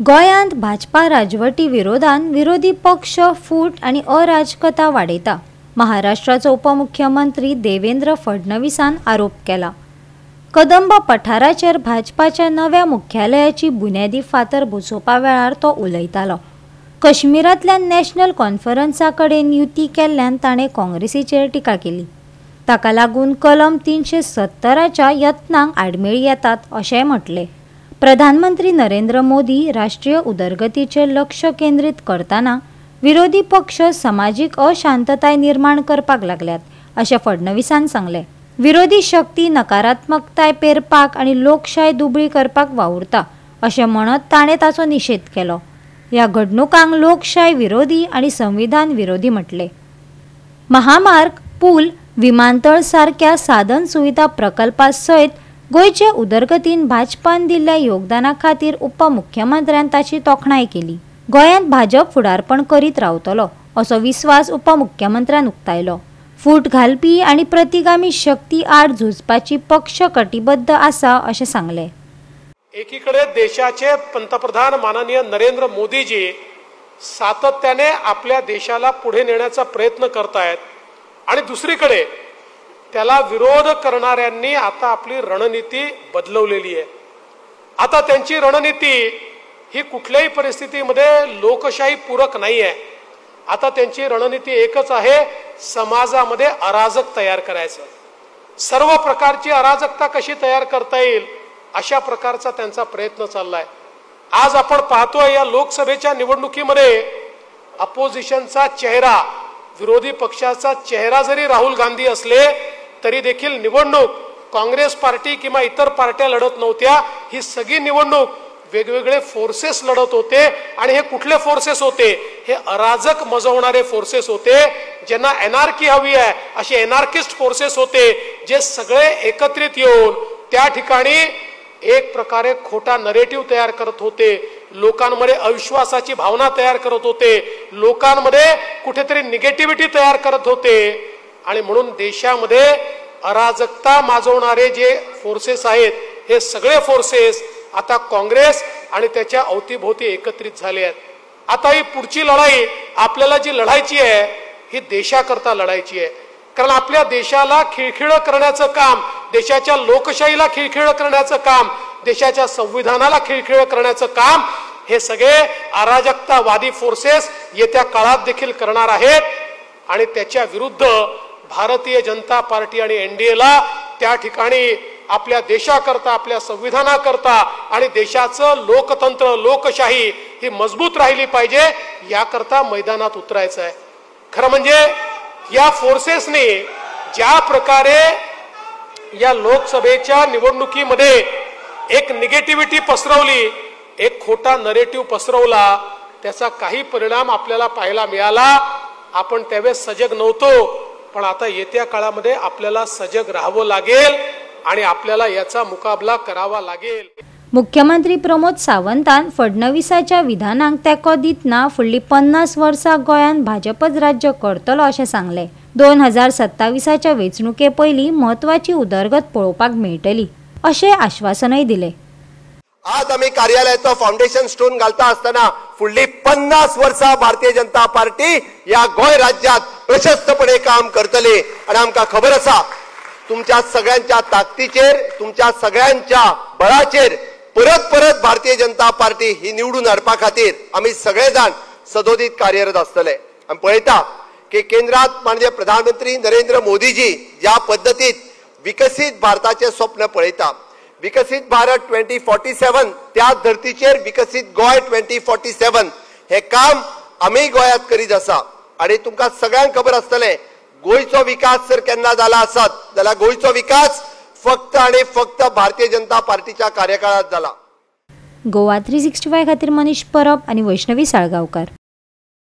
गोंयांत भाजपा राजवटी विरोधान विरोधी पक्ष फूट आणि अराजकता वाडयता। महाराष्ट्राचो उपमुख्यमंत्री देवेंद्र फडणवीसान आरोप केला। कदंब पठाराचेर भाजपाच्या नव्या मुख्यालयाची बुन्यादी फातर बसोवपा वेळार तो उलयतालो। काश्मीरांतल्यान नॅशनल कॉन्फरन्सा कडेन युती केल्ल्यान ताणें काँग्रेसीचेर टिका केली। ताका लागून कलम 370च्या यत्नांक आडमेळी येतात अशें म्हटलें। प्रधानमंत्री नरेंद्र मोदी राष्ट्रीय उदरगतीचेर लक्ष केंद्रीत करताना विरोधी पक्ष सामाजिक अशांतताय निर्माण करपाक लागल्यात अशें फडणवीसान सांगलें। विरोधी शक्ती नकारात्मकताय पेरपाक आनी लोकशाय दुबळी करपाक वावुरता अशें म्हणत ताणें ताचो निशेध केलो। ह्या घडणुकांक लोकशाय विरोधी आनी संविधान विरोधी म्हटले। महामार्ग, पूल, विमानतळ सारक्या साधन सुविधा प्रकल्पा सयत गोयचे उदरगतीन भाजपान दिल्ल्या योगदाना खातीर उपमुख्यमंत्र्यान ताची तोखणाय केली। गोंयांत भाजप फुडारपण करीत रावतलो असो विस्वास उपमुख्यमंत्र्यान उक्तायलो। फूट घालपी आनी प्रतिगामी शक्ती आड झुजपाची पक्ष कटिबद्ध आसा अशें सांगलें। एकीकडे देशाचे पंतप्रधान माननीय नरेंद्र मोदीजी सातत्याने आपल्या देशाला पुढे नेण्याचा प्रयत्न करतायत आणि दुसरीकडे त्याला विरोध करणाऱ्यांनी आता आपली रणनीती बदलवलेली आहे। आता त्यांची रणनीती ही कुठल्याही परिस्थितीमध्ये लोकशाही पूरक नाही आहे। आता त्यांची रणनीती एकच आहे, समाजामध्ये अराजक तयार करायचं। सर्व प्रकारची अराजकता कशी तयार करता येईल अशा प्रकारचा त्यांचा प्रयत्न चाललाय। आज आपण पाहतोय या लोकसभेच्या निवडणुकीमध्ये अपोजिशनचा चेहरा, विरोधी पक्षाचा चेहरा जरी राहुल गांधी असले तरी देखील निवडणूक काँग्रेस पार्टी किंवा इतर पार्ट्या लढत नव्हत्या। ही सगळी निवडणूक वेगवेगळे फोर्सेस लढत होते आणि हे कुठले फोर्सेस होते? हे अराजक मजवणारे फोर्सेस होते, ज्यांना एनार्की हवी आहे असे एनार्किस्ट फोर्सेस होते, जे सगळे एकत्रित येऊन त्या ठिकाणी एक प्रकारे खोटा नरेटिव्ह तयार करत होते, लोकांमध्ये अविश्वासाची भावना तयार करत होते, लोकांमध्ये कुठेतरी निगेटिव्हिटी तयार करत होते। आणि म्हणून देशामध्ये अराजकता माजवणारे जे फोर्सेस आहेत हे सगळे फोर्सेस आता काँग्रेस आणि त्याच्या अवतीभोवती एकत्रित झाले आहेत। आता ही पुढची लढाई आपल्याला जी लढायची आहे ही देशाकरता लढायची आहे, कारण आपल्या देशाला खिळखिळ करण्याचं काम, देशाच्या लोकशाहीला खिळखिळ करण्याचं काम, देशाच्या संविधानाला खिळखिळ करण्याचं काम हे सगळे अराजकतावादी फोर्सेस येत्या काळात देखील करणार आहेत। आणि त्याच्या विरुद्ध भारतीय जनता पार्टी आणि एनडीएला त्या ठिकाणी आपल्या देशाकरता, आपल्या संविधानाकरता आणि देशाचं लोकतंत्र, लोकशाही ही मजबूत राहिली पाहिजे याकरता मैदानात उतरायचं आहे। खरं म्हणजे या फोर्सेसने ज्या प्रकारे या लोकसभेच्या निवडणुकीमध्ये एक निगेटिव्हिटी पसरवली, एक खोटा नरेटिव्ह पसरवला, त्याचा काही परिणाम आपल्याला पाहायला मिळाला। आपण त्यावेळेस सजग नव्हतो, पण आता येत्या काळामध्ये आपल्याला सजग राहावं लागेल आणि आपल्याला याचा मुकाबला करावा लागेल। मुख्यमंत्री प्रमोद सावंतान फडणवीसाच्या विधानांक तेंको दितना फुडली 50 वर्सां गोंयांत भाजपच राज्य करतलो अशें सांगलें। 2027च्या वेंचणुके पयलीं म्हत्वाची उदरगत पळोवपाक मेळटली अशें आश्वासनय दिलें। आज आम्ही कार्यालयाचं फाउंडेशन स्टोन घालता असताना फुडली 50 वर्सां भारतीय जनता पार्टी या गोय राज्यात प्रशस्तपणे काम करतली आणि आमकां खबर आसा तुमच्या सगळ्यांच्या ताकदीचेर, तुमच्या सगळ्यांच्या बळाचेर परत परत भारतीय जनता पार्टी ही निवडून हाडपा खातीर आम्ही सगळेजण सदोदित कार्यरत आसतले। आमी पळयता की केंद्रात माननीय प्रधानमंत्री नरेंद्र मोदीजी ज्या पद्धतीत विकसित भारताचे स्वप्न पळयता, विकसित भारत 2047 त्या धर्तीचेर विकसित गोय 2047 हे काम आम्ही गोयात करीत आसा। आणि तुमकां सगळ्यांक खबर आसतले गोयचो विकास जर केन्ना जाला आसत जाल्यार गोयचो विकास फक्त आणि फक्त भारतीय जनता पार्टीच्या कार्यकाळात जाला। गोवा 365 खातीर मनीष परब आनी वैष्णवी साळगांवकार।